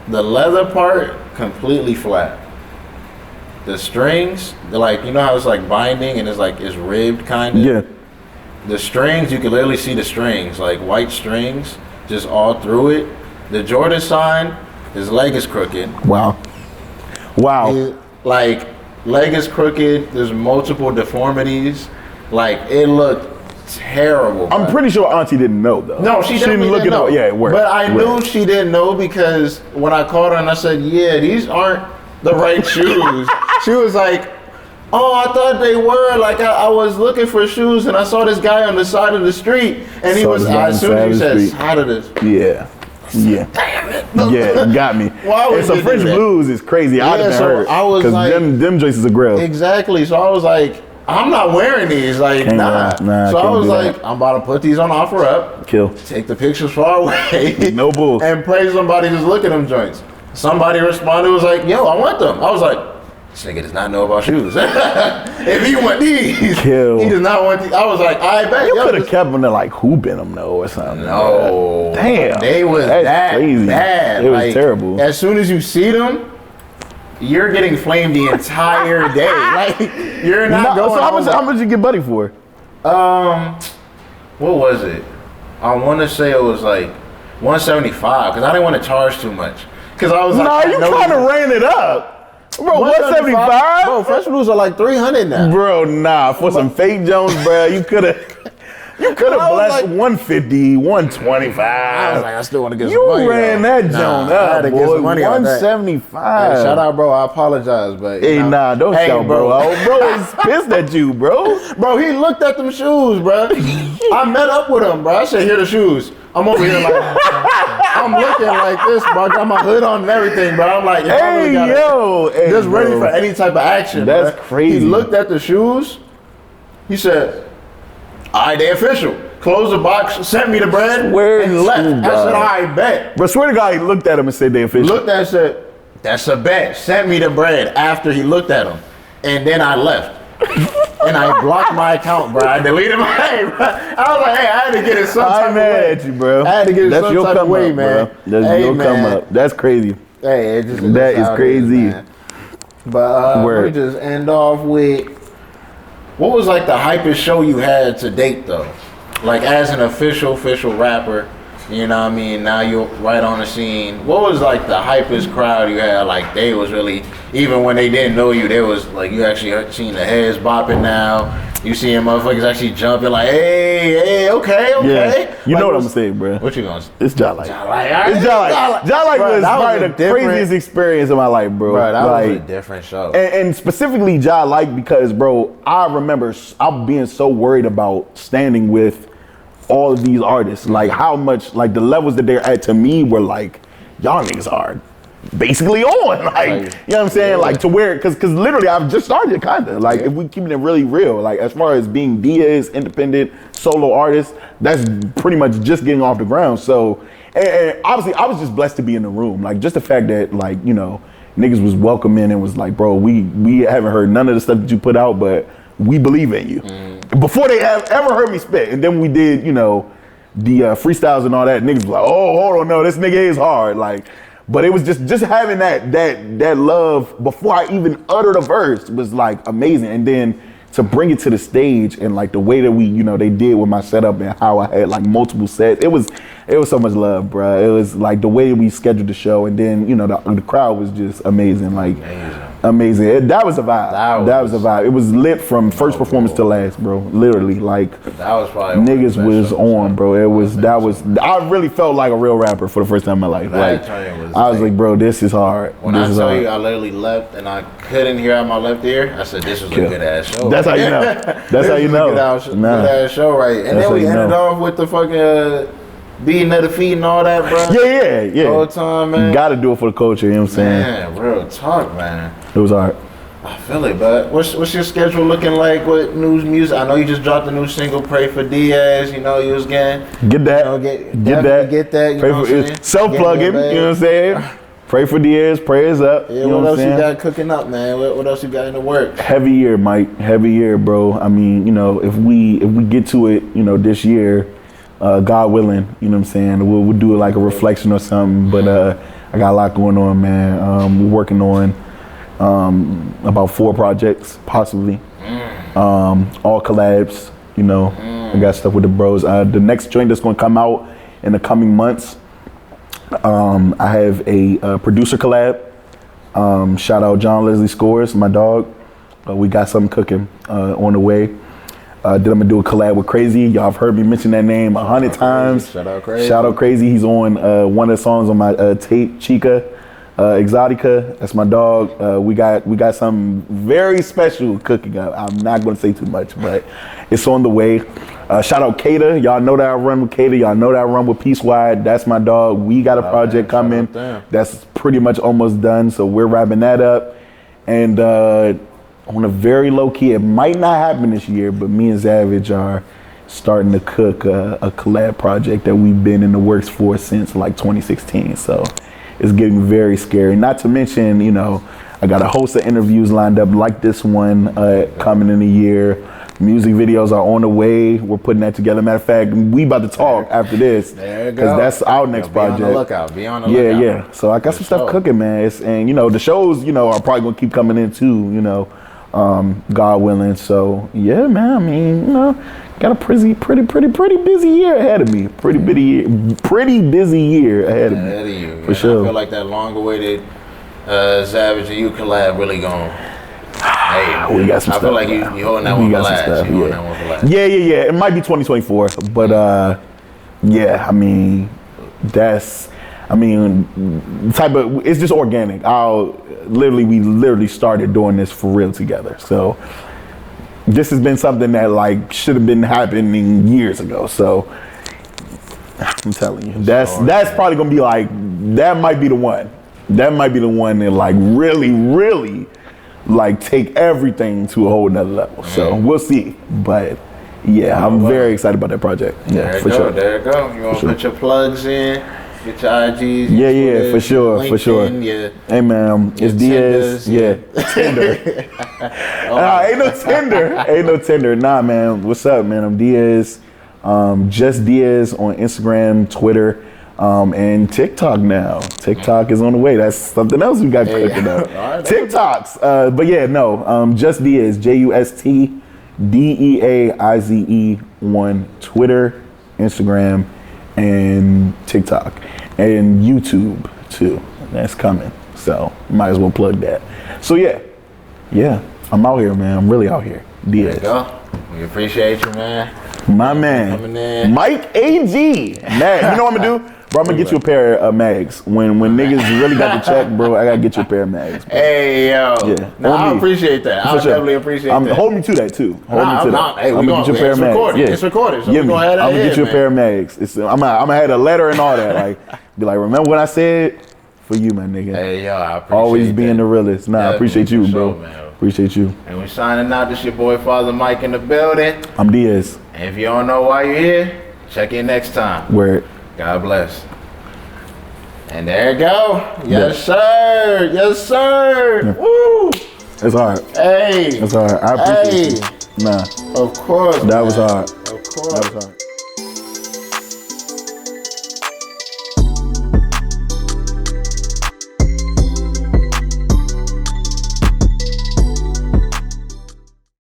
the leather part completely flat. The strings, they're like, you know how it's like binding and it's ribbed kind of? Yeah. The strings, you can literally see the strings, like white strings, just all through it. The Jordan sign, his leg is crooked. Wow. Like, leg is crooked, there's multiple deformities. Like, it looked terrible. I'm pretty sure Auntie didn't know, though. No, she didn't look at it. Yeah, it worked. But I knew she didn't know because when I called her and I said, yeah, these aren't the right shoes. She was like, oh, I thought they were. Like, I was looking for shoes and I saw this guy on the side of the street. And he was, as soon as you said side of the street. Yeah. Yeah. Damn it. Yeah, you got me. Why would and so French Blues is crazy. I'd have been hurt. I was like, them joints are grill. Exactly. So I was like, I'm not wearing these. Like, nah. So I was like, I'm about to put these on offer up. Kill. Take the pictures far away. No bull. And pray somebody just look at them joints. Somebody responded, was like, yo, I want them. I was like, this nigga does not know about shoes. If he want these, Kill. He does not want these. I was like, I bet. You could have kept them there like hooping them though or something. No. Damn. They was that crazy. bad. It was terrible. As soon as you see them, you're getting flamed the entire day. Like you're not going. So how much you get Buddy for? What was it? I want to say it was like 175 because I didn't want to charge too much. Because I was like, you kind of ran it up, bro. 175. Bro, fresh noodles are like 300 now. Bro, nah. For some fake Jones, bro, you could have. You could have blessed like, 150, 125. I was like, I still want to get some money. You ran that joint up, I had to boy. Get some money 175. Hey, shout out, bro. I apologize, but don't shout, bro. Bro is pissed at you, bro. Bro, he looked at them shoes, bro. I met up with him, bro. I said, here are the shoes. I'm over here like, I'm looking like this, bro. I got my hood on and everything, bro. I'm like, just ready for any type of action. That's crazy. He looked at the shoes. He said, all right, they official. Closed the box, sent me the bread, and left. I said, all right, bet. But swear to God, he looked at him and said they official. Looked at and said, that's a bet. Sent me the bread after he looked at him. And then I left. And I blocked my account, bro. I deleted my name, bro. I was like, hey, I had to get it some type of way. I'm mad at you, bro. I had to get it some type of way, man. That's your come up. That's crazy. Hey, that is crazy. But let me just end off with, what was like the hypest show you had to date though? Like as an official rapper, you know what I mean? Now you're right on the scene. What was like the hypest crowd you had? Like they was really, even when they didn't know you, they was like, you actually seen the heads bopping now. You see motherfuckers actually jumping like, hey, okay. Yeah. You like, know what I'm saying, bro. What you gonna say? It's Jolike. It's Jolike. Jolike was probably the craziest experience of my life, bro. Bro, that was a different show. And specifically Jolike because, bro, I remember I'm being so worried about standing with all of these artists. Like how much, like the levels that they're at to me were like, y'all niggas are basically on, like, you know what I'm saying? Like to where, cause literally I've just started kinda, like if we keeping it really real, like as far as being Deaize, independent, solo artist, that's pretty much just getting off the ground. So, and obviously I was just blessed to be in the room. Like just the fact that like, you know, niggas was welcoming and was like, bro, we haven't heard none of the stuff that you put out, but we believe in you. Before they have ever heard me spit. And then we did, you know, the freestyles and all that, niggas was like, oh, hold on, no, this nigga is hard. Like, but it was just having that love before I even uttered a verse was like amazing. And then to bring it to the stage and like the way that we, you know, they did with my setup and how I had like multiple sets, it was so much love, bro. It was like the way we scheduled the show, and then, you know, the crowd was just amazing, like amazing. That was a vibe. That was a vibe. It was lit from first performance to last, bro. Literally, like that was probably niggas was on, bro. I really felt like a real rapper for the first time in my life. Like I was like, bro, this is hard. When I tell you, I literally left and I couldn't hear out my left ear. I said, this was a good ass show. That's how you know. That's how you know. Good ass show, right? And then we ended off with the fucking beating of the feet and all that, bro. Yeah. All the time, man. You gotta do it for the culture, you know what I'm saying? Man, real talk, man. It was hard. I feel it, but what's your schedule looking like with new music? I know you just dropped a new single, Pray for Deaize. You know, you was getting get that. Get that. You know what I'm saying? Self-plug him, you know what I'm saying? Pray for Deaize, prayers up. Yeah, what else you got cooking up, man? What else you got in the works? Heavy year, Mike. Heavy year, bro. I mean, you know, if we get to it, you know, this year, God willing, you know what I'm saying, we'll do it like a reflection or something. But I got a lot going on, man. We're working on about 4 projects, possibly. All collabs, you know. I got stuff with the bros. The next joint that's gonna come out in the coming months, I have a producer collab. Shout out John Leslie Scores, my dog. We got something cooking on the way. Then I'm gonna do a collab with Crazy. Y'all have heard me mention that name 100 times. Shout out Crazy. Shout out Crazy. He's on one of the songs on my tape, Chica Exotica. That's my dog. We got something very special cooking up. I'm not gonna say too much, but it's on the way. Shout out Kata. Y'all know that I run with Kata. Y'all know that I run with Peace Wide. That's my dog. We got a project coming. That's pretty much almost done. So we're wrapping that up. And on a very low key, it might not happen this year, but me and Savage are starting to cook a collab project that we've been in the works for since like 2016. So it's getting very scary. Not to mention, you know, I got a host of interviews lined up like this one coming in a year. Music videos are on the way. We're putting that together. Matter of fact, we about to talk after this. There you go. Because that's our next project. Be on the lookout. Be on the lookout. Yeah. So I got some stuff cooking, man. And you know, the shows, you know, are probably gonna keep coming in too. You know, God willing. So yeah, man. I mean, you know, got a pretty busy year ahead of me. Pretty busy year ahead of me. For sure. I feel like that long-awaited Savage and you collab really gone. Hey, we got some I stuff. feel like you holding that one for last. Yeah. It might be 2024, but yeah. I mean, it's just organic. We literally started doing this for real together. So this has been something that like should have been happening years ago. So I'm telling you, that's probably gonna be like, that might be the one. That might be the one that like really like take everything to a whole nother level. So we'll see. But yeah, I'm very excited about that project. Yeah, for sure. There you go. You want to put your plugs in, get your IGs. Yeah, for sure. Yeah. Hey man, it's Deaize. Yeah, Tinder. Ain't no Tinder. Nah, man. What's up, man? I'm Deaize. Just Deaize on Instagram, Twitter. And TikTok now. TikTok is on the way. That's something else we got cooking up. Right, TikToks. But yeah, no. Just Deaize. JUSTDEAIZE on Twitter, Instagram, and TikTok, and YouTube too. That's coming. So might as well plug that. So yeah. I'm out here, man. I'm really out here. Deaize. There you go. We appreciate you, man. My man, Mike AG. Man, you know what I'm gonna do? Bro, I'm gonna get you a pair of mags. When niggas really got the check, bro, I gotta get you a pair of mags. Bro. Hey, yo. Yeah. No, I appreciate that. I definitely appreciate that. Hold me to that, too. Hold me to that. Hey, I'm gonna get you a pair of mags. It's recorded. So I'm gonna get you a pair of mags. I'm gonna have a letter and all that. Like, be like, remember what I said? For you, my nigga. Hey, yo, I appreciate always being the realest. Nah, I appreciate you, bro. Man. Appreciate you. And we're signing out. This your boy, Father Mike, in the building. I'm Deaize. And if you don't know why you're here, check in next time. Word. God bless. And there you go. Yes, sir. Yes, sir. Yeah. Woo. It's hard. Hey. It's hard. I appreciate you. Nah. Of course. That was hard. Of course. That was hard.